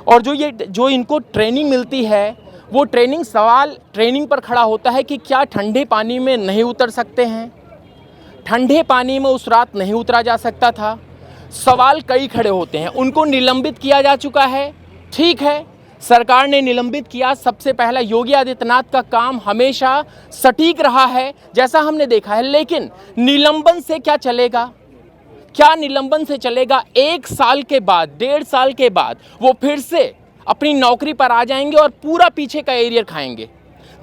और जो इनको ट्रेनिंग मिलती है वो सवाल ट्रेनिंग पर खड़ा होता है कि क्या ठंडे पानी में नहीं उतर सकते हैं। ठंडे पानी में उस रात नहीं उतरा जा सकता था। सवाल कई खड़े होते हैं। उनको निलंबित किया जा चुका है, ठीक है, सरकार ने निलंबित किया। सबसे पहला योगी आदित्यनाथ का काम हमेशा सटीक रहा है, जैसा हमने देखा है। लेकिन निलंबन से क्या चलेगा? क्या निलंबन से चलेगा? 1 साल के बाद, 1.5 साल के बाद वो फिर से अपनी नौकरी पर आ जाएंगे और पूरा पीछे का एरियर खाएंगे।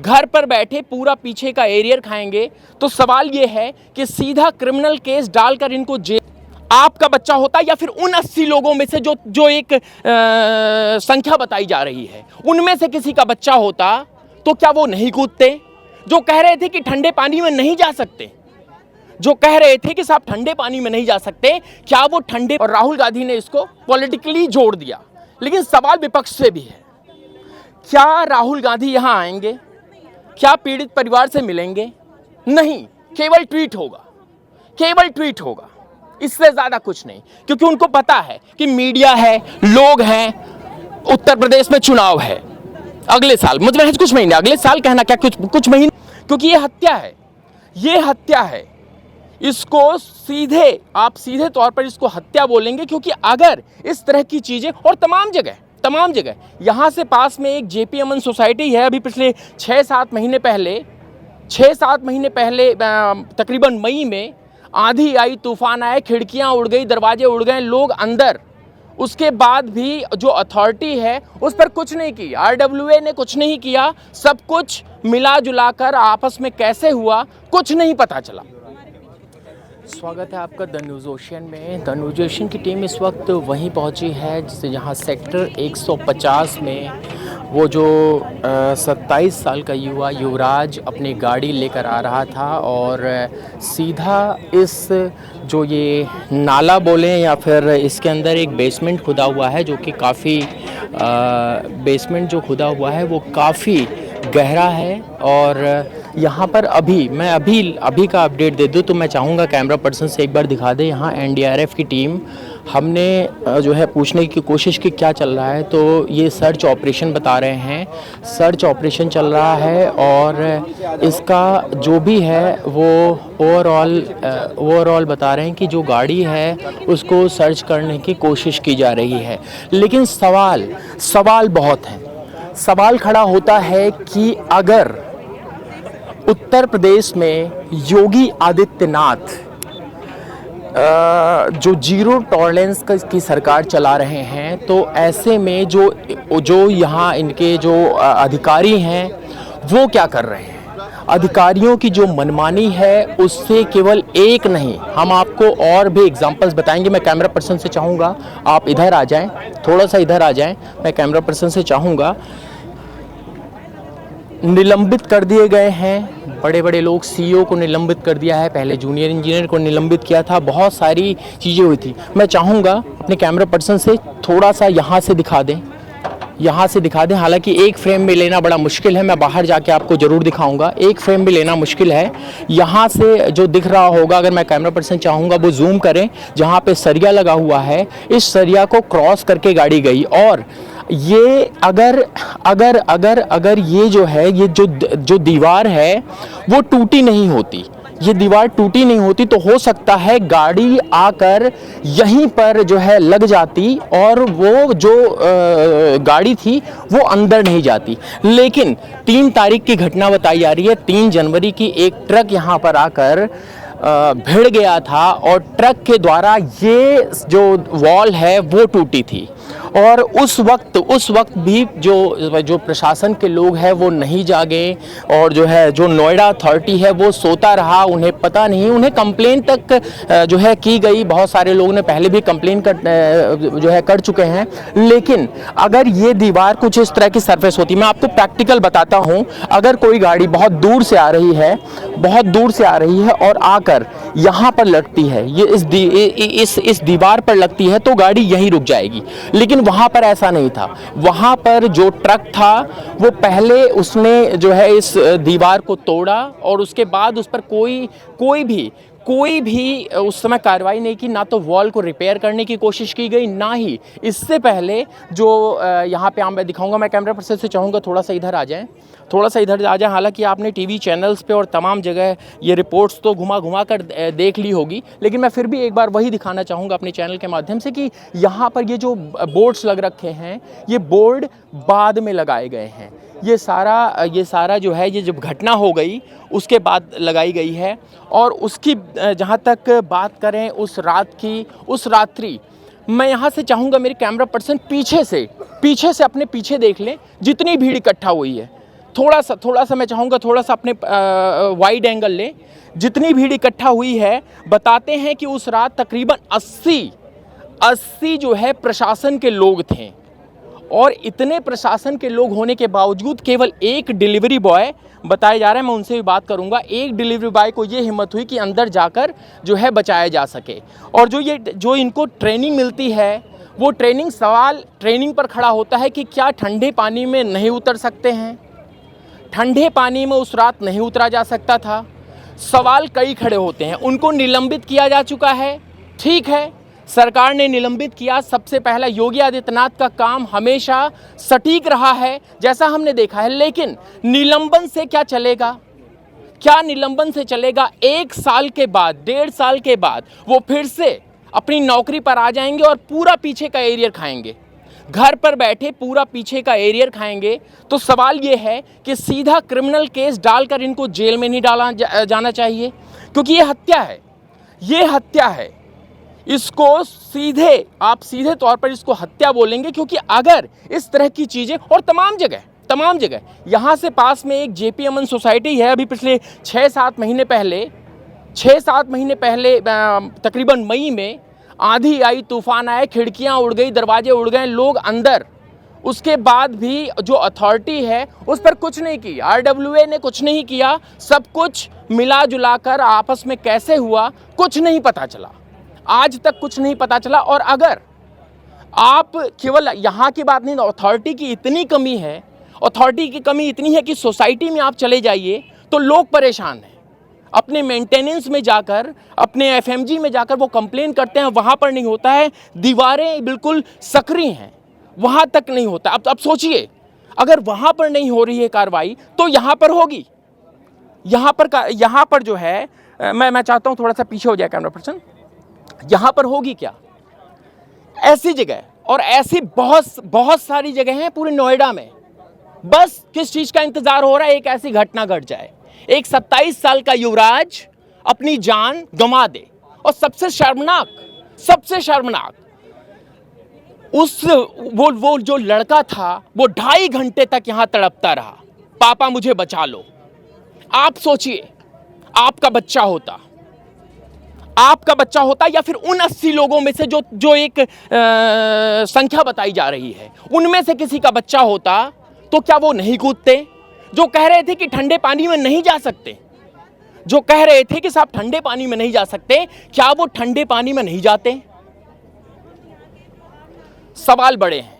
घर पर बैठे पूरा पीछे का एरियर खाएंगे। तो सवाल ये है कि सीधा क्रिमिनल केस डालकर इनको जेल, आपका बच्चा होता या फिर उन 80 लोगों में से जो एक संख्या बताई जा रही है, उनमें से किसी का बच्चा होता तो क्या वो नहीं कूदते? जो कह रहे थे कि ठंडे पानी में नहीं जा सकते, जो कह रहे थे कि साहब ठंडे पानी में नहीं जा सकते, क्या वो ठंडे? और राहुल गांधी ने इसको पॉलिटिकली जोड़ दिया। लेकिन सवाल विपक्ष से भी है, क्या राहुल गांधी यहां आएंगे? क्या पीड़ित परिवार से मिलेंगे? नहीं, केवल ट्वीट होगा, केवल ट्वीट होगा, इससे ज्यादा कुछ नहीं। क्योंकि उनको पता है कि मीडिया है, लोग हैं, उत्तर प्रदेश में चुनाव है अगले साल, मतलब कुछ महीने, अगले साल कहना क्या, कुछ महीने, क्योंकि ये हत्या है, ये हत्या है। इसको आप सीधे तौर पर इसको हत्या बोलेंगे। क्योंकि अगर इस तरह की चीजें, और तमाम जगह यहाँ से पास में एक जेपी अमन सोसाइटी है, अभी पिछले 6-7 महीने पहले तकरीबन मई में आंधी आई, तूफान आए, खिड़कियां उड़ गई, दरवाजे उड़ गए, लोग अंदर। उसके बाद भी जो अथॉरिटी है उस पर कुछ नहीं की, RWA ने कुछ नहीं किया। सब कुछ मिला जुलाकर आपस में कैसे हुआ कुछ नहीं पता चला। स्वागत है आपका द न्यूज़ ओशियन में। द न्यूज़ ओशियन की टीम इस वक्त वहीं पहुंची है जहां सेक्टर 150 में वो जो 27 साल का युवा युवराज अपनी गाड़ी लेकर आ रहा था और सीधा इस जो ये नाला बोलें या फिर इसके अंदर एक बेसमेंट खुदा हुआ है, जो कि काफ़ी बेसमेंट जो खुदा हुआ है वो काफ़ी गहरा है। और यहाँ पर मैं अभी का अपडेट दे दूँ तो मैं चाहूँगा कैमरा पर्सन से एक बार दिखा दे। यहाँ NDRF की टीम, हमने जो है पूछने की कोशिश की क्या चल रहा है, तो ये सर्च ऑपरेशन बता रहे हैं, सर्च ऑपरेशन चल रहा है। और इसका जो भी है वो ओवरऑल बता रहे हैं कि जो गाड़ी है उसको सर्च करने की कोशिश की जा रही है। लेकिन सवाल बहुत हैं। सवाल खड़ा होता है कि अगर उत्तर प्रदेश में योगी आदित्यनाथ जो जीरो टॉलरेंस की सरकार चला रहे हैं, तो ऐसे में जो यहाँ इनके जो अधिकारी हैं वो क्या कर रहे हैं? अधिकारियों की जो मनमानी है उससे केवल एक नहीं, हम आपको और भी एग्जांपल्स बताएंगे। मैं कैमरा पर्सन से चाहूँगा आप इधर आ जाएं, थोड़ा सा इधर आ जाएं। मैं कैमरा पर्सन से चाहूँगा, निलंबित कर दिए गए हैं बड़े बड़े लोग। CEO को निलंबित कर दिया है, पहले जूनियर इंजीनियर को निलंबित किया था, बहुत सारी चीज़ें हुई थी। मैं चाहूँगा अपने कैमरा पर्सन से थोड़ा सा यहाँ से दिखा दें, हालांकि एक फ्रेम में लेना बड़ा मुश्किल है, मैं बाहर जाके आपको ज़रूर दिखाऊंगा। एक फ्रेम में लेना मुश्किल है। यहाँ से जो दिख रहा होगा, अगर मैं कैमरा पर्सन चाहूँगा वो जूम करें, जहाँ पे सरिया लगा हुआ है, इस सरिया को क्रॉस करके गाड़ी गई। और ये अगर ये जो है, ये जो दीवार है वो टूटी नहीं होती, ये दीवार टूटी नहीं होती, तो हो सकता है गाड़ी आकर यहीं पर जो है लग जाती और वो जो गाड़ी थी वो अंदर नहीं जाती। लेकिन 3 तारीख की घटना बताई जा रही है, 3 जनवरी की एक ट्रक यहाँ पर आकर भिड़ गया था और ट्रक के द्वारा ये जो वॉल है वो टूटी थी। और उस वक्त भी जो प्रशासन के लोग हैं वो नहीं जागे और जो नोएडा अथॉरिटी है वो सोता रहा। उन्हें पता नहीं, उन्हें कंप्लेन तक जो है की गई, बहुत सारे लोगों ने पहले भी कंप्लेन कर चुके हैं। लेकिन अगर ये दीवार कुछ इस तरह की सरफेस होती, मैं आपको प्रैक्टिकल बताता हूँ, अगर कोई गाड़ी बहुत दूर से आ रही है और आकर यहाँ पर लगती है, ये इस दीवार पर लगती है, तो गाड़ी यहीं रुक जाएगी। लेकिन वहाँ पर ऐसा नहीं था। वहाँ पर जो ट्रक था वो पहले उसने जो है इस दीवार को तोड़ा और उसके बाद उस पर कोई भी उस समय कार्रवाई नहीं की, ना तो वॉल को रिपेयर करने की कोशिश की गई, ना ही इससे पहले जो यहाँ पे मैं दिखाऊंगा, मैं कैमरा पर्सन से चाहूँगा थोड़ा सा इधर आ जाएं, थोड़ा सा इधर आ जाएं। हालांकि आपने टीवी चैनल्स पे और तमाम जगह ये रिपोर्ट्स तो घुमा घुमा कर देख ली होगी, लेकिन मैं फिर भी एक बार वही दिखाना चाहूँगा अपने चैनल के माध्यम से कि यहाँ पर ये जो बोर्ड्स लग रखे हैं, ये बोर्ड बाद में लगाए गए हैं। ये सारा जो है, ये जब घटना हो गई उसके बाद लगाई गई है। और उसकी जहाँ तक बात करें उस रात की, उस रात्रि, मैं यहाँ से चाहूँगा मेरे कैमरा पर्सन पीछे से अपने पीछे देख लें, जितनी भीड़ इकट्ठा हुई है। थोड़ा सा मैं चाहूँगा थोड़ा सा अपने वाइड एंगल लें, जितनी भीड़ इकट्ठा हुई है। बताते हैं कि उस रात तकरीबन 80 जो है प्रशासन के लोग थे, और इतने प्रशासन के लोग होने के बावजूद केवल एक डिलीवरी बॉय बताया जा रहा है, मैं उनसे भी बात करूंगा, एक डिलीवरी बॉय को ये हिम्मत हुई कि अंदर जाकर जो है बचाया जा सके। और जो इनको ट्रेनिंग मिलती है, वो ट्रेनिंग पर खड़ा होता है कि क्या ठंडे पानी में नहीं उतर सकते हैं। ठंडे पानी में उस रात नहीं उतरा जा सकता था। सवाल कई खड़े होते हैं। उनको निलंबित किया जा चुका है, ठीक है, सरकार ने निलंबित किया। सबसे पहला योगी आदित्यनाथ का काम हमेशा सटीक रहा है, जैसा हमने देखा है, लेकिन निलंबन से क्या चलेगा? क्या निलंबन से चलेगा? 1 साल के बाद, 1.5 साल के बाद वो फिर से अपनी नौकरी पर आ जाएंगे और पूरा पीछे का एरियर खाएंगे। घर पर बैठे पूरा पीछे का एरियर खाएंगे। तो सवाल ये है कि सीधा क्रिमिनल केस डालकर इनको जेल में नहीं डाला जाना चाहिए, क्योंकि ये हत्या है। इसको आप सीधे तौर पर इसको हत्या बोलेंगे, क्योंकि अगर इस तरह की चीज़ें, और तमाम जगह यहाँ से पास में एक जेपी अमन सोसाइटी है, अभी पिछले 6-7 महीने पहले तकरीबन मई में आंधी आई, तूफान आए, खिड़कियाँ उड़ गई, दरवाजे उड़ गए, लोग अंदर। उसके बाद भी जो अथॉरिटी है उस पर कुछ नहीं की, RWA ने कुछ नहीं किया। सब कुछ मिला जुला कर आपस में कैसे हुआ कुछ नहीं पता चला, आज तक कुछ नहीं पता चला। और अगर आप केवल यहाँ की बात नहीं, अथॉरिटी की इतनी कमी है, अथॉरिटी की कमी इतनी है कि सोसाइटी में आप चले जाइए तो लोग परेशान हैं। अपने मेंटेनेंस में जाकर, अपने FMG में जाकर वो कंप्लेन करते हैं, वहाँ पर नहीं होता है। दीवारें बिल्कुल सक्रिय हैं, वहाँ तक नहीं होता। अब सोचिए, अगर वहाँ पर नहीं हो रही है कार्रवाई तो यहाँ पर होगी। यहाँ पर जो है, मैं चाहता हूँ थोड़ा सा पीछे हो जाए कैमरा पर्सन, यहाँ पर होगी क्या? ऐसी जगह और ऐसी बहुत सारी जगह हैं पूरे नोएडा में। बस किस चीज़ का इंतज़ार हो रहा है? एक ऐसी घटना घट जाए, एक 27 साल का युवराज अपनी जान गंवा दे। और सबसे शर्मनाक वो जो लड़का था, वो 2.5 घंटे तक यहां तड़पता रहा, पापा मुझे बचा लो। आप सोचिए, आपका बच्चा होता या फिर उन 80 लोगों में से जो एक संख्या बताई जा रही है, उनमें से किसी का बच्चा होता तो क्या वो नहीं कूदते? जो कह रहे थे कि ठंडे पानी में नहीं जा सकते, जो कह रहे थे कि साहब ठंडे पानी में नहीं जा सकते, क्या वो ठंडे पानी में नहीं जाते? सवाल बड़े हैं।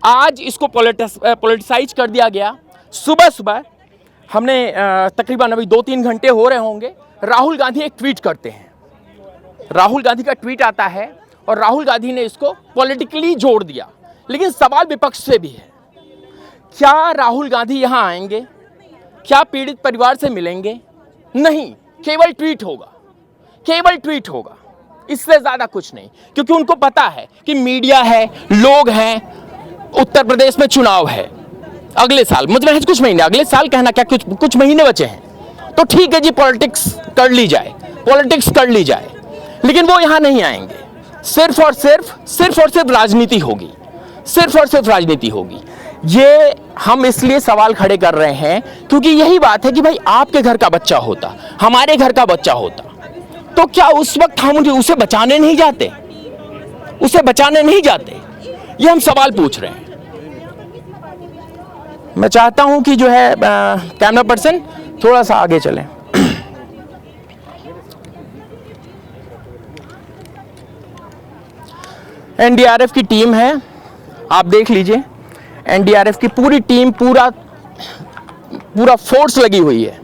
आज इसको पॉलिटिसाइज कर दिया गया। सुबह हमने तकरीबन अभी 2-3 घंटे हो रहे होंगे, राहुल गांधी एक ट्वीट करते हैं। राहुल गांधी का ट्वीट आता है और राहुल गांधी ने इसको पॉलिटिकली जोड़ दिया। लेकिन सवाल विपक्ष से भी है, क्या राहुल गांधी यहां आएंगे? क्या पीड़ित परिवार से मिलेंगे? नहीं, केवल ट्वीट होगा, इससे ज्यादा कुछ नहीं। क्योंकि उनको पता है कि मीडिया है, लोग हैं, उत्तर प्रदेश में चुनाव है अगले साल, मतलब कुछ महीने, अगले साल कहना क्या, कुछ महीने बचे हैं, तो ठीक है जी, पॉलिटिक्स कर ली जाए। लेकिन वो यहां नहीं आएंगे। सिर्फ और सिर्फ राजनीति होगी। ये हम इसलिए सवाल खड़े कर रहे हैं क्योंकि यही बात है कि भाई आपके घर का बच्चा होता, हमारे घर का बच्चा होता, तो क्या उस वक्त हम उसे बचाने नहीं जाते? ये हम सवाल पूछ रहे हैं। मैं चाहता हूं कि जो है कैमरा पर्सन थोड़ा सा आगे चलें। NDRF की टीम है, आप देख लीजिए। NDRF की पूरी टीम, पूरा फोर्स लगी हुई है।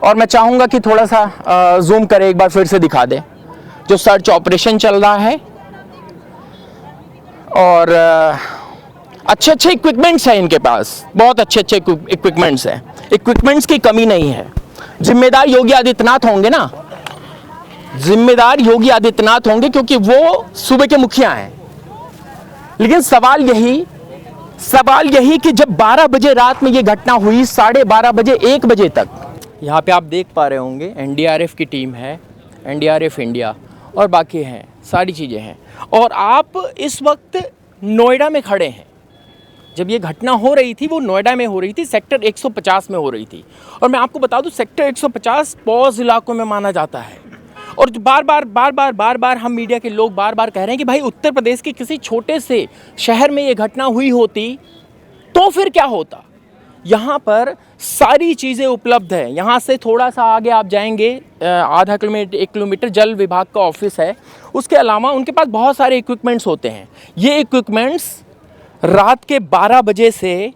और मैं चाहूँगा कि थोड़ा सा जूम करें, एक बार फिर से दिखा दें जो सर्च ऑपरेशन चल रहा है। और अच्छे अच्छे इक्विपमेंट्स हैं इनके पास, बहुत अच्छे अच्छे इक्विपमेंट्स हैं, इक्विपमेंट्स की कमी नहीं है। जिम्मेदार योगी आदित्यनाथ होंगे ना, जिम्मेदार योगी आदित्यनाथ होंगे क्योंकि वो सूबे के मुखिया हैं। लेकिन सवाल यही कि जब 12 बजे रात में ये घटना हुई, 12:30 बजे 1 बजे तक, यहाँ पे आप देख पा रहे होंगे एनडीआरएफ की टीम है, एनडीआरएफ इंडिया और बाकी हैं, सारी चीज़ें हैं। और आप इस वक्त नोएडा में खड़े हैं। जब ये घटना हो रही थी वो नोएडा में हो रही थी, सेक्टर 150 में हो रही थी। और मैं आपको बता दूं सेक्टर 150 पॉज इलाकों में माना जाता है। और बार बार हम मीडिया के लोग बार बार कह रहे हैं कि भाई उत्तर प्रदेश के किसी छोटे से शहर में ये घटना हुई होती तो फिर क्या होता। यहाँ पर सारी चीज़ें उपलब्ध हैं। यहाँ से थोड़ा सा आगे आप जाएंगे, आधा किलोमीटर 1 किलोमीटर जल विभाग का ऑफिस है। उसके अलावा उनके पास बहुत सारे इक्विपमेंट्स होते हैं। ये इक्विपमेंट्स रात के 12 बजे से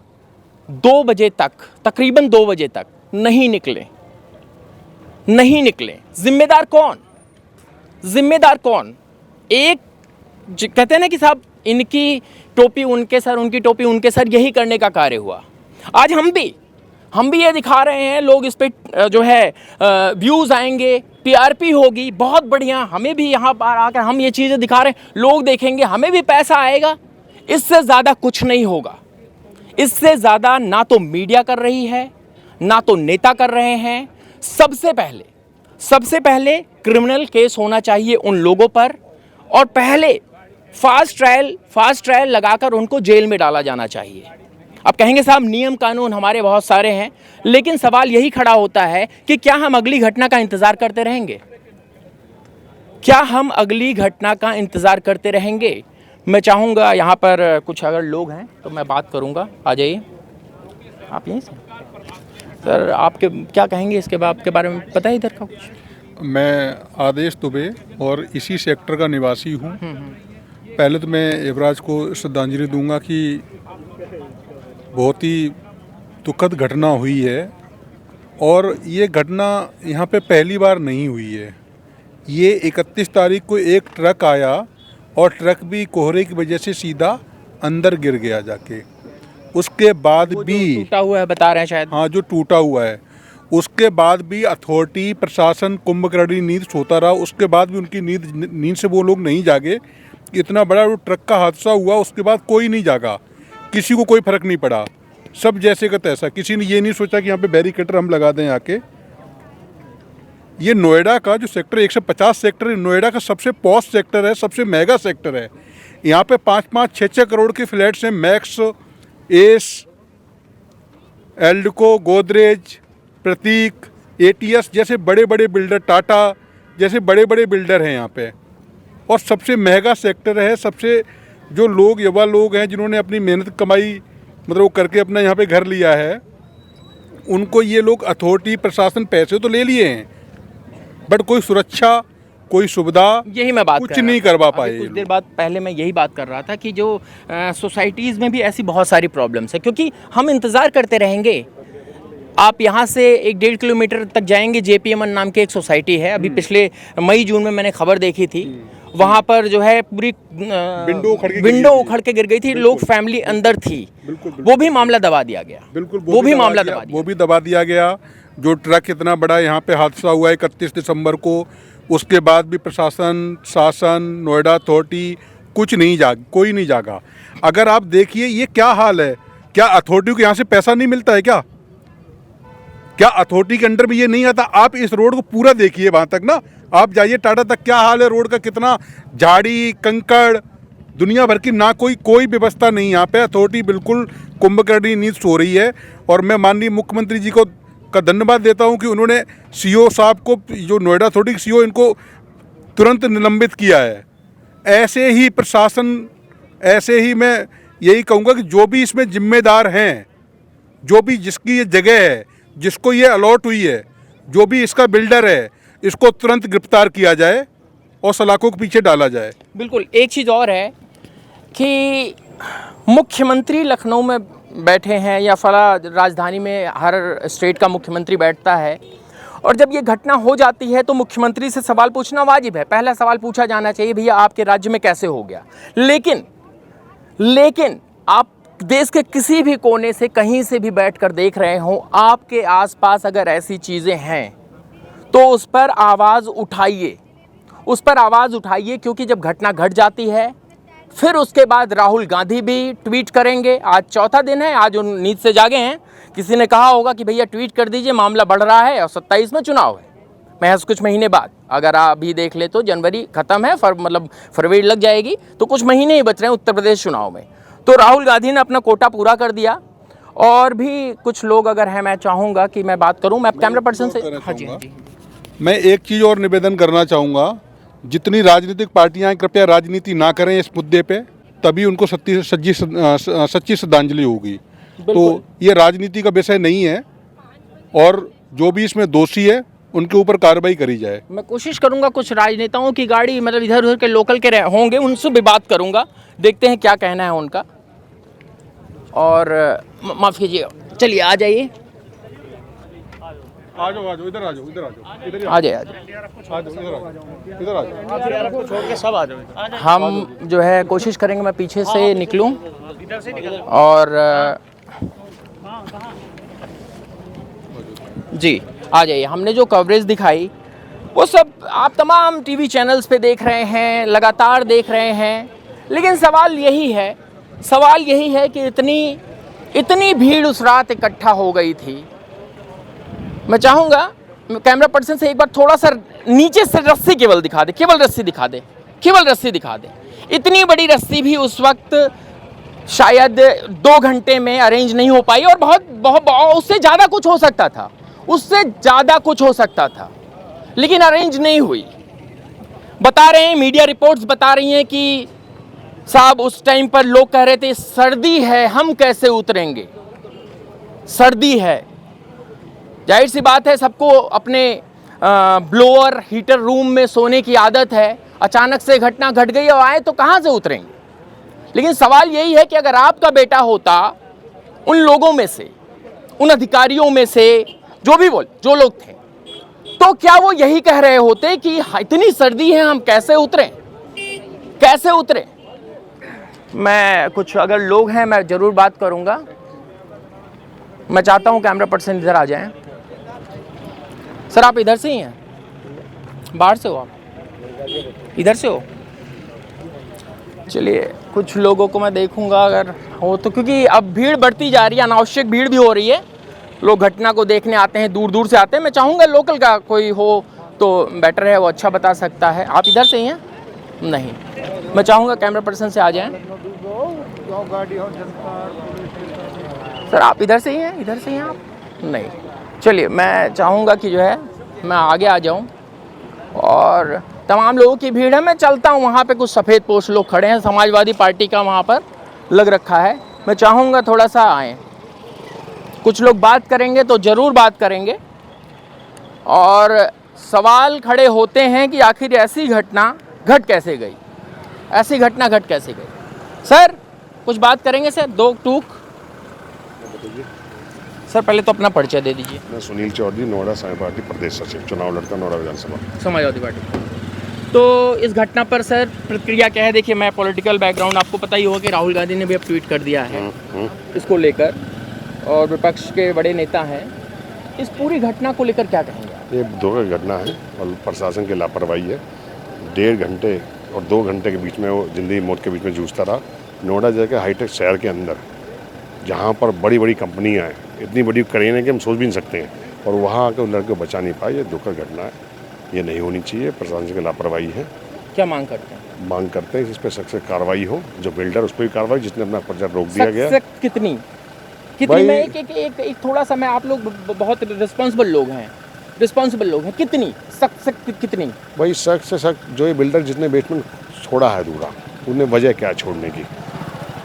2 बजे तक, तकरीबन 2 बजे तक नहीं निकले। जिम्मेदार कौन? एक कहते हैं ना कि साहब इनकी टोपी उनके सर, उनकी टोपी उनके सर, यही करने का कार्य हुआ। आज हम भी ये दिखा रहे हैं, लोग इस पे जो है व्यूज़ आएंगे, टीआरपी होगी, बहुत बढ़िया। हमें भी यहाँ पर आकर हम ये चीज़ें दिखा रहे हैं, लोग देखेंगे, हमें भी पैसा आएगा। इससे ज़्यादा कुछ नहीं होगा। इससे ज़्यादा ना तो मीडिया कर रही है, ना तो नेता कर रहे हैं। सबसे पहले क्रिमिनल केस होना चाहिए उन लोगों पर, और पहले फास्ट ट्रायल लगाकर उनको जेल में डाला जाना चाहिए। अब कहेंगे साहब नियम कानून हमारे बहुत सारे हैं, लेकिन सवाल यही खड़ा होता है कि क्या हम अगली घटना का इंतज़ार करते रहेंगे? मैं चाहूँगा यहाँ पर कुछ अगर लोग हैं तो मैं बात करूँगा। आ जाइए आप यहीं से। सर आपके क्या कहेंगे इसके बारे में, पता है इधर का कुछ? मैं आदेश दुबे और इसी सेक्टर का निवासी हूँ। पहले तो मैं युवराज को श्रद्धांजलि दूंगा कि बहुत ही दुखद घटना हुई है, और ये घटना यहाँ पे पहली बार नहीं हुई है। ये 31 तारीख को एक ट्रक आया और ट्रक भी कोहरे की वजह से सीधा अंदर गिर गया जाके। उसके बाद भी टूटा हुआ है बता रहे हैं शायद। हाँ, जो टूटा हुआ है। उसके बाद भी अथॉरिटी, प्रशासन, कुंभकर्णी नींद सोता रहा। उसके बाद भी उनकी नींद से वो लोग नहीं जागे। इतना बड़ा जो ट्रक का हादसा हुआ, उसके बाद कोई नहीं जागा, किसी को कोई फर्क नहीं पड़ा। सब जैसे का तैसा। किसी ने ये नहीं सोचा कि यहाँ पे बैरिकेटर हम लगा दें आके। ये नोएडा का जो सेक्टर 150 सेक्टर है, नोएडा का सबसे पॉश सेक्टर है, सबसे महंगा सेक्टर है। यहाँ पे 5-5, 6-6 करोड़ के फ्लैट्स हैं। मैक्स, एस, एल्डको, गोदरेज, प्रतीक, एटीएस जैसे बड़े बड़े बिल्डर, टाटा जैसे बड़े बड़े बिल्डर हैं यहाँ पे। और सबसे महंगा सेक्टर है। सबसे जो लोग, युवा लोग हैं जिन्होंने अपनी मेहनत कमाई मतलब वो करके अपना यहाँ पे घर लिया है, उनको ये लोग अथॉरिटी, प्रशासन पैसे तो ले लिए हैं, बट कोई सुरक्षा, कोई सुविधा, यही मैं बात कुछ नहीं करवा पाए। कुछ देर बाद पहले मैं यही बात कर रहा था कि जो सोसाइटीज़ में भी ऐसी बहुत सारी प्रॉब्लम्स है, क्योंकि हम इंतज़ार करते रहेंगे। आप यहाँ से 1-1.5 किलोमीटर तक जाएंगे, जेपीएमएन नाम की एक सोसाइटी है। अभी पिछले मई जून में मैंने खबर देखी थी, वहाँ पर जो है पूरी विंडो उखड़ के गिर गई थी। लोग, फैमिली अंदर थी। वो भी मामला दबा दिया गया। वो भी मामला दबा दिया गया। जो ट्रक इतना बड़ा यहाँ पे हादसा हुआ है 31 दिसंबर को, उसके बाद भी प्रशासन, शासन, नोएडा अथॉरिटी कोई नहीं जागा। अगर आप देखिए ये क्या हाल है, क्या अथॉरिटी को यहाँ से पैसा नहीं मिलता है क्या अथॉरिटी के अंडर में ये नहीं आता? आप इस रोड को पूरा देखिए, वहाँ तक ना आप जाइए टाटा तक, क्या हाल है रोड का, कितना झाड़ी, कंकड़, दुनिया भर की, ना कोई व्यवस्था नहीं यहाँ पे। अथॉरिटी बिल्कुल कुंभकर्णी नींद सो रही है। और मैं माननीय मुख्यमंत्री जी का धन्यवाद देता हूँ कि उन्होंने सीओ साहब को, जो नोएडा अथॉरिटी के सीओ, इनको तुरंत निलंबित किया है। ऐसे ही प्रशासन, ऐसे ही मैं यही कहूँगा कि जो भी इसमें जिम्मेदार हैं, जो भी जिसकी ये जगह है, जिसको ये अलॉट हुई है, जो भी इसका बिल्डर है, इसको तुरंत गिरफ्तार किया जाए और सलाखों के पीछे डाला जाए। बिल्कुल। एक चीज़ और है कि मुख्यमंत्री लखनऊ में बैठे हैं या फला राजधानी में हर स्टेट का मुख्यमंत्री बैठता है, और जब ये घटना हो जाती है तो मुख्यमंत्री से सवाल पूछना वाजिब है। पहला सवाल पूछा जाना चाहिए, भैया आपके राज्य में कैसे हो गया। लेकिन आप देश के किसी भी कोने से कहीं से भी बैठकर देख रहे हो, आपके आसपास अगर ऐसी चीज़ें हैं तो उस पर आवाज़ उठाइए, उस पर आवाज़ उठाइए, क्योंकि जब घटना घट जाती है फिर उसके बाद राहुल गांधी भी ट्वीट करेंगे। आज चौथा दिन है, आज उन नींद से जागे हैं। किसी ने कहा होगा कि भैया ट्वीट कर दीजिए, मामला बढ़ रहा है और 27 में चुनाव है, महज कुछ महीने बाद। अगर आप अभी देख ले तो जनवरी ख़त्म है, मतलब फरवरी लग जाएगी, तो कुछ महीने ही बच रहे हैं उत्तर प्रदेश चुनाव में। तो राहुल गांधी ने अपना कोटा पूरा कर दिया। और भी कुछ लोग अगर हैं, मैं चाहूँगा कि मैं बात करूँ। मैं कैमरा पर्सन से, हाँ जी, हाँ जी। मैं एक चीज़ और निवेदन करना चाहूँगा, जितनी राजनीतिक पार्टियां कृपया राजनीति ना करें इस मुद्दे पे, तभी उनको सच्ची श्रद्धांजलि होगी। तो ये राजनीति का विषय नहीं है और जो भी इसमें दोषी है उनके ऊपर कार्रवाई करी जाए। मैं कोशिश करूंगा कुछ राजनेताओं की गाड़ी, मतलब इधर उधर के लोकल के होंगे, उनसे भी बात करूंगा, देखते हैं क्या कहना है उनका। और माफ़ कीजिएगा, चलिए आ जाइए, आ जाओ इधर आ जाओ, इधर आ जाओ, इधर आ जाइए, इधर आ जाओ, छोड़ के सब आ जाओ। हम जो है कोशिश करेंगे मैं पीछे से निकलूं और जी आ जाइए। हमने जो कवरेज दिखाई वो सब आप तमाम टीवी चैनल्स पे देख रहे हैं, लगातार देख रहे हैं, लेकिन सवाल यही है कि इतनी भीड़ उस रात इकट्ठा हो गई थी। मैं चाहूँगा कैमरा पर्सन से एक बार थोड़ा सा नीचे से रस्सी केवल दिखा दे, केवल रस्सी दिखा दे। इतनी बड़ी रस्सी भी उस वक्त शायद 2 घंटे में अरेंज नहीं हो पाई, और बहुत उससे ज़्यादा कुछ हो सकता था, लेकिन अरेंज नहीं हुई। बता रहे हैं, मीडिया रिपोर्ट्स बता रही हैं कि साहब उस टाइम पर लोग कह रहे थे सर्दी है, हम कैसे उतरेंगे, सर्दी है। जाहिर सी बात है, सबको अपने ब्लोअर हीटर रूम में सोने की आदत है। अचानक से घटना घट गई और आए तो कहाँ से उतरेंगे। लेकिन सवाल यही है कि अगर आपका बेटा होता उन लोगों में से, उन अधिकारियों में से, जो लोग थे, तो क्या वो यही कह रहे होते कि इतनी सर्दी है, हम कैसे उतरें। मैं कुछ अगर लोग हैं, मैं ज़रूर बात करूंगा। मैं चाहता हूं कैमरा पर्सन इधर आ जाएं। सर आप इधर से ही हैं, बाहर से हो आप, इधर से हो? चलिए कुछ लोगों को मैं देखूंगा अगर हो तो, क्योंकि अब भीड़ बढ़ती जा रही है, अनावश्यक भीड़ भी हो रही है। लोग घटना को देखने आते हैं, दूर दूर से आते हैं। मैं चाहूँगा लोकल का कोई हो तो बेटर है, वो अच्छा बता सकता है। आप इधर से ही हैं? नहीं, मैं चाहूँगा कैमरा पर्सन से आ जाएं। सर आप इधर से ही हैं आप? नहीं, चलिए मैं चाहूँगा कि जो है मैं आगे आ जाऊँ, और तमाम लोगों की भीड़ है। मैं चलता हूँ, वहाँ पे कुछ सफ़ेद पोश लोग खड़े हैं, समाजवादी पार्टी का वहाँ पर लग रखा है। मैं चाहूँगा थोड़ा सा आएँ, कुछ लोग बात करेंगे तो ज़रूर बात करेंगे। और सवाल खड़े होते हैं कि आखिर ऐसी घटना घट कैसे गई। सर कुछ बात करेंगे सर, 2 टूक। सर पहले तो अपना परिचय दे दीजिए। मैं सुनील चौधरी, नोएडा समाजवादी पार्टी प्रदेश सचिव, चुनाव लड़ता नोएडा विधानसभा समाजवादी पार्टी। तो इस घटना पर सर प्रतिक्रिया क्या है? देखिए मैं पॉलिटिकल बैकग्राउंड, आपको पता ही होगा कि राहुल गांधी ने भी अब ट्वीट कर दिया है इसको लेकर, और विपक्ष के बड़े नेता हैं। इस पूरी घटना को लेकर क्या कहेंगे? ये दुखद घटना है और प्रशासन की लापरवाही है। 1.5 घंटे और 2 घंटे के बीच में वो जिंदगी मौत के बीच में जूझता रहा। नोएडा जैसे हाईटेक शहर के अंदर, जहाँ पर बड़ी बड़ी कंपनियाँ हैं, इतनी बड़ी करें हैं कि हम सोच भी नहीं सकते हैं, और वहाँ आकर उन लड़के को बचा नहीं पाए। ये दुखद घटना है, ये नहीं होनी चाहिए। प्रशासन की लापरवाही है। क्या मांग करते हैं? मांग करते हैं इस पर सख्त से कार्रवाई हो। जो बिल्डर उस पर भी कार्रवाई, जिसने अपना प्रोजेक्ट रोक दिया गया। कितनी मैं एक थोड़ा सा, मैं आप लोग बहुत रिस्पॉन्सिबल लोग हैं, कितनी सख्त कितनी? वही सख्त से सख्त जो ये बिल्डर जिसने बेसमेंट छोड़ा है अधूरा, उन्हें वजह क्या छोड़ने की?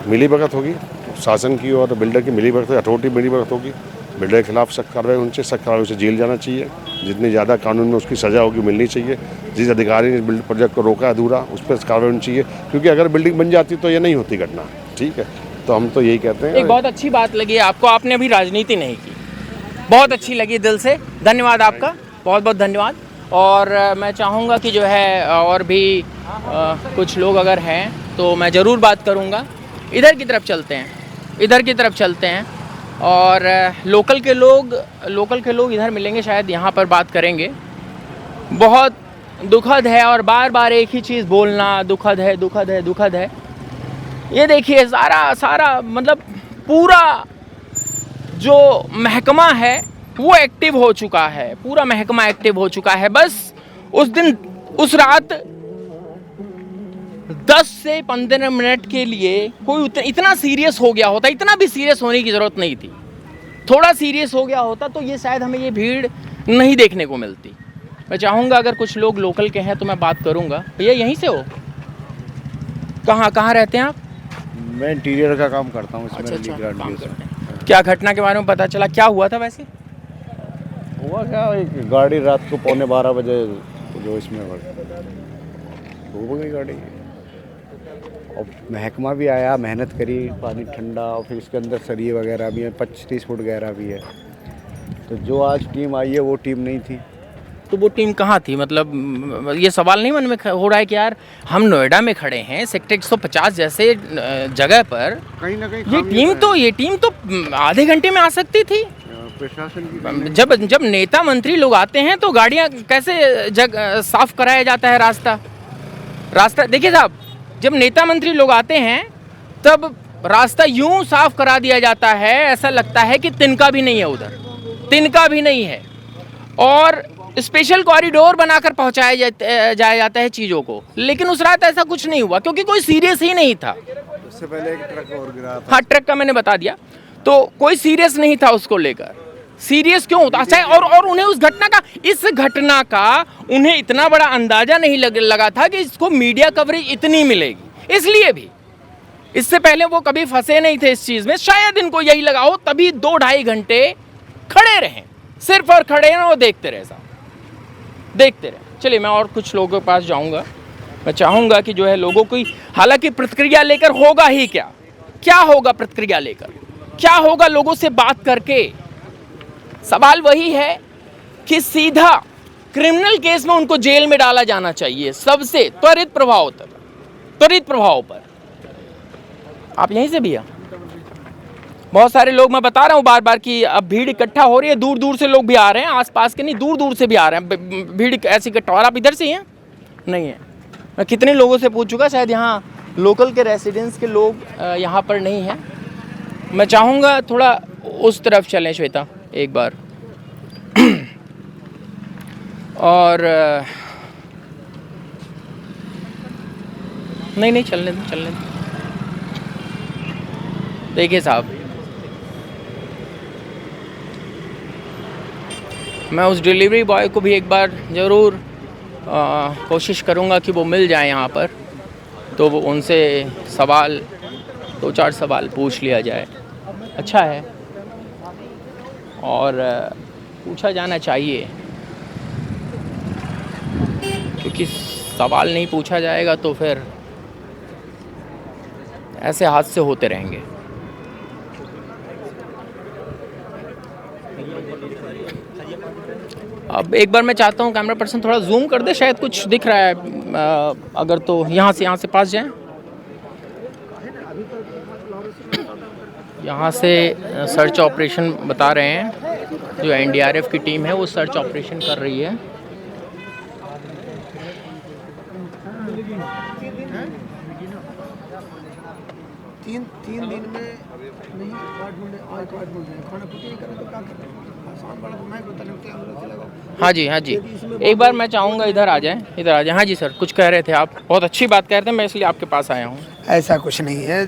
मिलीभगत होगी शासन की और बिल्डर की, मिलीभगत अथॉरिटी मिलीभगत होगी। बिल्डर के खिलाफ सख्त कार्रवाई होनी चाहिए, सख्त कार्रवाई उसे जेल जाना चाहिए। जितनी ज़्यादा कानून में उसकी सज़ा होगी मिलनी चाहिए। जिस अधिकारी ने बिल्डर प्रोजेक्ट को रोका अधूरा, उस पर कार्रवाई होनी चाहिए, क्योंकि अगर बिल्डिंग बन जाती तो ये नहीं होती घटना। ठीक है, तो हम तो यही कहते हैं। एक बहुत अच्छी बात लगी आपको, आपने अभी राजनीति नहीं की, बहुत अच्छी लगी, दिल से धन्यवाद आपका। बहुत बहुत धन्यवाद। और मैं चाहूँगा कि जो है और भी कुछ लोग अगर हैं तो मैं ज़रूर बात करूँगा। इधर की तरफ चलते हैं और लोकल के लोग इधर मिलेंगे, शायद यहाँ पर बात करेंगे। बहुत दुखद है और बार बार एक ही चीज़ बोलना, दुखद है। ये देखिए सारा मतलब पूरा जो महकमा है वो एक्टिव हो चुका है, पूरा महकमा एक्टिव हो चुका है। बस उस रात 10 से 15 मिनट के लिए कोई इतना सीरियस हो गया होता, इतना भी सीरियस होने की ज़रूरत नहीं थी। थोड़ा सीरियस हो गया होता तो ये शायद हमें ये भीड़ नहीं देखने को मिलती। मैं चाहूँगा अगर कुछ लोग लोकल के हैं तो मैं बात करूँगा। भैया यहीं से हो? कहाँ रहते हैं आप? मैं इंटीरियर का काम करता हूँ। अच्छा, काम करते हैं। क्या घटना के बारे में पता चला, क्या हुआ था वैसे? हुआ क्या, एक गाड़ी रात को 11:15 बजे जो इसमें डूब गई गाड़ी। और महकमा भी आया, मेहनत करी, पानी ठंडा, और फिर इसके अंदर सरिये वगैरह भी हैं, 25-30 फुट गहरा भी है। तो जो आज टीम आई है वो टीम नहीं थी। तो वो टीम कहाँ थी? मतलब ये सवाल नहीं मन में हो रहा है कि यार हम नोएडा में खड़े हैं, सेक्टर 150 जैसे जगह पर, कहीं ना कहीं ये टीम तो आधे घंटे में आ सकती थी। प्रशासन की जब नेता मंत्री लोग आते हैं तो गाड़ियाँ कैसे साफ कराया जाता है रास्ता देखिए साहब, जब नेता मंत्री लोग आते हैं तब रास्ता यूं साफ करा दिया जाता है, ऐसा लगता है कि तिनका भी नहीं है, उधर तिनका भी नहीं है। और स्पेशल कॉरिडोर बनाकर पहुंचाया जाया जाता है चीज़ों को। लेकिन उस रात ऐसा कुछ नहीं हुआ क्योंकि कोई सीरियस ही नहीं था। उससे पहले एक ट्रक और गिरा था। हाँ, ट्रक का मैंने बता दिया। तो कोई सीरियस नहीं था उसको लेकर। सीरियस क्यों होता? अच्छा, और उन्हें इस घटना का उन्हें इतना बड़ा अंदाजा नहीं लगा था कि इसको मीडिया कवरेज इतनी मिलेगी। इसलिए भी इससे पहले वो कभी फंसे नहीं थे इस चीज़ में, शायद इनको यही लगा हो, तभी 2-2.5 घंटे खड़े रहें, सिर्फ और खड़े रहें और देखते रहे। चलिए मैं और कुछ लोगों के पास जाऊंगा। मैं चाहूँगा कि जो है लोगों की, हालांकि प्रतिक्रिया लेकर होगा ही क्या होगा प्रतिक्रिया लेकर, क्या होगा लोगों से बात करके? सवाल वही है कि सीधा क्रिमिनल केस में उनको जेल में डाला जाना चाहिए, सबसे त्वरित प्रभाव पर। आप यहीं से भैया? बहुत सारे लोग, मैं बता रहा हूँ बार बार कि अब भीड़ इकट्ठा हो रही है, दूर दूर से लोग भी आ रहे हैं, आसपास के नहीं, दूर दूर से भी आ रहे हैं, भीड़ ऐसी इकट्ठा। और आप इधर से ही हैं? नहीं है। मैं कितने लोगों से पूछ चुका, शायद यहाँ लोकल के रेसिडेंट्स के लोग यहाँ पर नहीं हैं। मैं चाहूँगा थोड़ा उस तरफ चलें श्वेता एक बार। और नहीं चलने दो। देखिए साहब, मैं उस डिलीवरी बॉय को भी एक बार ज़रूर कोशिश करूँगा कि वो मिल जाए यहाँ पर, तो वो उनसे 2-4 सवाल पूछ लिया जाए। अच्छा है, और पूछा जाना चाहिए, क्योंकि सवाल नहीं पूछा जाएगा तो फिर ऐसे हादसे होते रहेंगे। अब एक बार मैं चाहता हूँ कैमरा पर्सन थोड़ा जूम कर दे, शायद कुछ दिख रहा है अगर, तो यहाँ से पास जाएं। यहाँ से सर्च ऑपरेशन बता रहे हैं, जो एनडीआरएफ की टीम है वो सर्च ऑपरेशन कर रही है। तीन दिन में नहीं खाना कुछ करें तो क्या करें? हाँ जी, एक बार मैं चाहूँगा इधर आ जाएं। हाँ जी सर, कुछ कह रहे थे आप, बहुत अच्छी बात कह रहे थे, मैं इसलिए आपके पास आया हूँ। ऐसा कुछ नहीं है।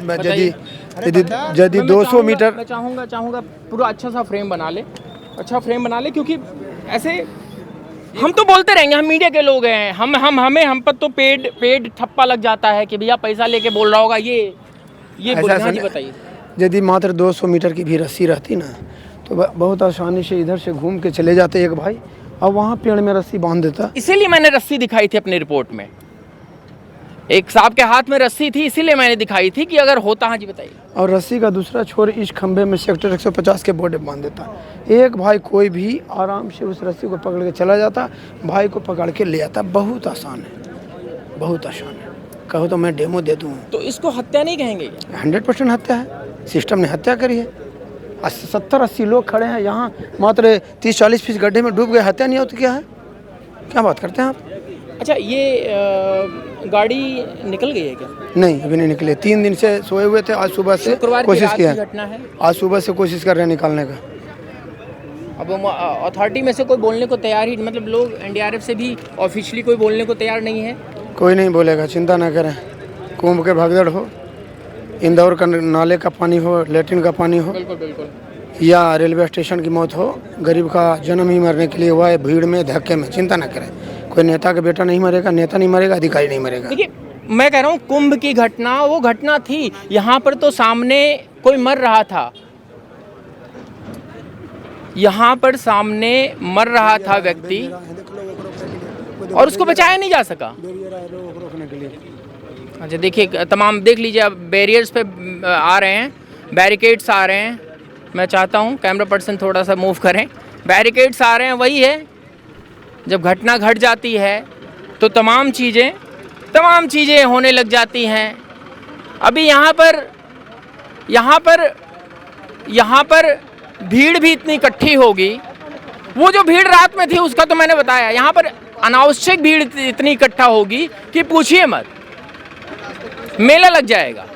यदि 200 मीटर, मैं चाहूँगा पूरा अच्छा सा फ्रेम बना ले, क्योंकि ऐसे हम तो बोलते रहेंगे, हम मीडिया के लोग हैं, हम पर तो पेड ठप्पा लग जाता है कि भैया पैसा लेके बोल रहा होगा ये हाँ जी बताइए। यदि मात्र 200 मीटर की भी रस्सी रहती ना तो बहुत आसानी से इधर से घूम के चले जाते एक भाई, और वहाँ पेड़ में रस्सी बांध देता। इसीलिए मैंने रस्सी दिखाई थी अपनी रिपोर्ट में, एक साहब के हाथ में रस्सी थी, इसीलिए मैंने दिखाई थी कि अगर होता। हाँ जी बताइए। और रस्सी का दूसरा छोर इस खंभे में सेक्टर 150 के बोर्ड बांध देता। एक भाई कोई भी आराम से उस रस्सी को पकड़ के चला जाता, भाई को पकड़ के ले आता। बहुत आसान है, बहुत आसान है। कहो तो मैं डेमो दे दूँ। तो इसको हत्या नहीं कहेंगे? 100% हत्या है, सिस्टम ने हत्या करी है। 70-80 लोग खड़े हैं यहाँ, मात्र 30-40 फीट गड्ढे में डूब गए, हत्या नहीं होती? क्या है, क्या बात करते हैं आप? अच्छा, ये गाड़ी निकल गई है क्या? नहीं, अभी नहीं निकले। 3 दिन से सोए हुए थे, आज सुबह से शुक्रवार की कोशिश रात किया की है। घटना है। आज सुबह से कोशिश कर रहे हैं निकालने का। अब अथॉरिटी में से कोई बोलने को तैयार ही, मतलब लोग एनडीआरएफ से भी ऑफिशियली कोई बोलने को तैयार नहीं है। कोई नहीं बोलेगा, चिंता ना करें। कुंभ के भगदड़ हो, इंदौर का नाले का पानी हो, लेट्रिन का पानी हो, बिल्कुल बिल्कुल। या रेलवे स्टेशन की मौत हो, गरीब का जन्म ही मरने के लिए हुआ है, भीड़ में, धक्के में। चिंता ना करें, कोई नेता का बेटा नहीं मरेगा, नेता नहीं मरेगा, अधिकारी नहीं मरेगा। देखिए, मैं कह रहा हूँ कुंभ की घटना वो घटना थी, यहाँ पर तो सामने कोई मर रहा था, यहाँ पर सामने मर रहा था व्यक्ति और उसको बचाया नहीं जा सका। अच्छा देखिए, तमाम देख लीजिए, अब बैरियर्स पे आ रहे हैं, बैरिकेड्स आ रहे हैं। मैं चाहता हूँ कैमरा पर्सन थोड़ा सा मूव करें। बैरिकेड्स आ रहे हैं, वही है जब घटना घट जाती है तो तमाम चीज़ें होने लग जाती हैं। अभी यहाँ पर भीड़ भी इतनी इकट्ठी होगी, वो जो भीड़ रात में थी उसका तो मैंने बताया। यहाँ पर अनावश्यक भीड़ इतनी इकट्ठा होगी कि पूछिए मत, मेला लग जाएगा।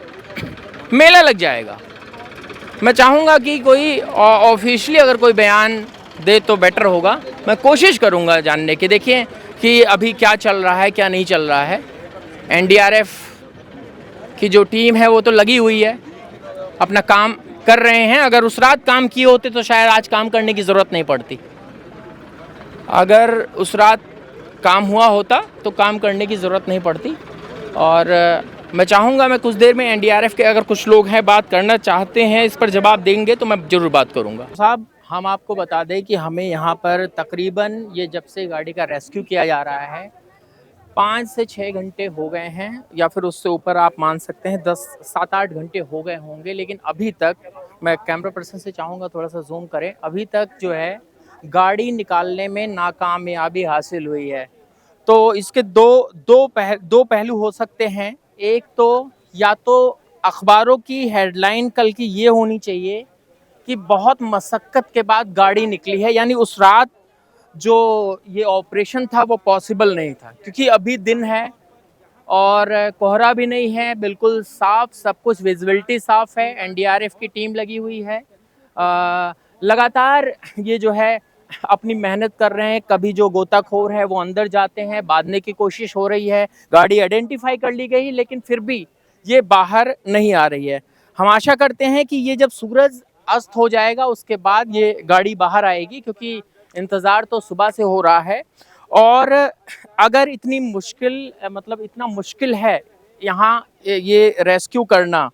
मैं चाहूँगा कि कोई ऑफिशियली अगर कोई बयान दे तो बेटर होगा। मैं कोशिश करूँगा जानने की। देखिए कि अभी क्या चल रहा है, क्या नहीं चल रहा है। एनडीआरएफ की जो टीम है वो तो लगी हुई है, अपना काम कर रहे हैं। अगर उस रात काम किए होते तो शायद आज काम करने की ज़रूरत नहीं पड़ती। अगर उस रात काम हुआ होता तो काम करने की ज़रूरत नहीं पड़ती। और मैं चाहूँगा, मैं कुछ देर में एनडीआरएफ के अगर कुछ लोग हैं बात करना चाहते हैं, इस पर जवाब देंगे तो मैं ज़रूर बात करूँगा। साहब, हम आपको बता दें कि हमें यहाँ पर तकरीबन ये जब से गाड़ी का रेस्क्यू किया जा रहा है 5 से 6 घंटे हो गए हैं, या फिर उससे ऊपर आप मान सकते हैं 7-8 घंटे हो गए होंगे। लेकिन अभी तक, मैं कैमरा पर्सन से चाहूँगा थोड़ा सा जूम करें, अभी तक जो है गाड़ी निकालने में नाकामयाबी हासिल हुई है। तो इसके दो पहलू हो सकते हैं। एक तो या तो अखबारों की हेडलाइन कल की ये होनी चाहिए कि बहुत मशक्क़त के बाद गाड़ी निकली है, यानी उस रात जो ये ऑपरेशन था वो पॉसिबल नहीं था, क्योंकि अभी दिन है और कोहरा भी नहीं है, बिल्कुल साफ, सब कुछ विजिबिलिटी साफ है। एनडीआरएफ की टीम लगी हुई है, लगातार ये जो है अपनी मेहनत कर रहे हैं। कभी जो गोताखोर है वो अंदर जाते हैं, बांधने की कोशिश हो रही है। गाड़ी आइडेंटिफाई कर ली गई, लेकिन फिर भी ये बाहर नहीं आ रही है। हम आशा करते हैं कि ये जब सूरज अस्त हो जाएगा उसके बाद ये गाड़ी बाहर आएगी, क्योंकि इंतज़ार तो सुबह से हो रहा है। और अगर इतनी मुश्किल, मतलब इतना मुश्किल है यहाँ ये रेस्क्यू करना,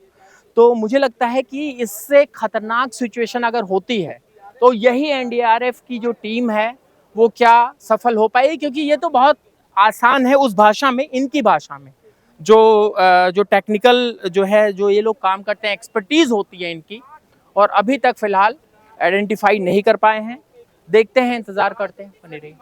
तो मुझे लगता है कि इससे ख़तरनाक सिचुएशन अगर होती है तो यही एनडीआरएफ की जो टीम है वो क्या सफल हो पाएगी, क्योंकि ये तो बहुत आसान है उस भाषा में, इनकी भाषा में जो टेक्निकल जो है, जो ये लोग काम करते हैं, एक्सपर्टीज़ होती है इनकी, और अभी तक फ़िलहाल आइडेंटिफाई नहीं कर पाए हैं। देखते हैं, इंतज़ार करते हैं। बने रहिए।